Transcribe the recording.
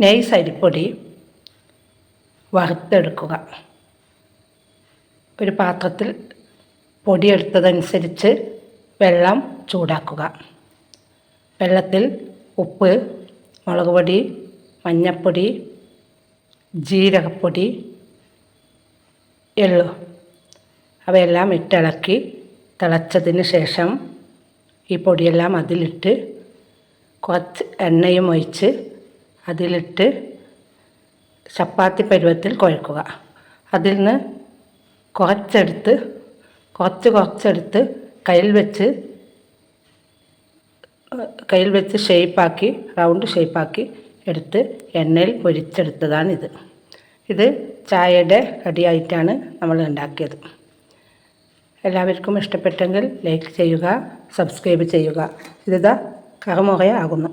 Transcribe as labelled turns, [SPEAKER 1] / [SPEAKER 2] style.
[SPEAKER 1] Nice അരിപ്പൊടി വറുത്തെടുക്കുക. ഒരു പാത്രത്തിൽ പൊടിയെടുത്തതനുസരിച്ച് വെള്ളം ചൂടാക്കുക. വെള്ളത്തിൽ ഉപ്പ്, മുളക് പൊടി, മഞ്ഞൾപ്പൊടി, ജീരകപ്പൊടി, എള്ളു അവയെല്ലാം ഇട്ടിളക്കി തിളച്ചതിന് ശേഷം ഈ പൊടിയെല്ലാം അതിലിട്ട് കുറച്ച് എണ്ണയും ഒഴിച്ച് അതിലിട്ട് ചപ്പാത്തി പരുവത്തിൽ കുഴക്കുക. അതിൽ നിന്ന് കുറച്ചെടുത്ത് കയ്യിൽ വെച്ച് ഷേപ്പാക്കി റൗണ്ട് ഷേപ്പാക്കി എടുത്ത് എണ്ണയിൽ പൊരിച്ചെടുത്തതാണിത്. ഇത് ചായയുടെ കടിയായിട്ടാണ് നമ്മൾ ഉണ്ടാക്കിയത്. എല്ലാവർക്കും ഇഷ്ടപ്പെട്ടെങ്കിൽ ലൈക്ക് ചെയ്യുക, സബ്സ്ക്രൈബ് ചെയ്യുക. ഇതാ കറുമുറ ആകുന്നു.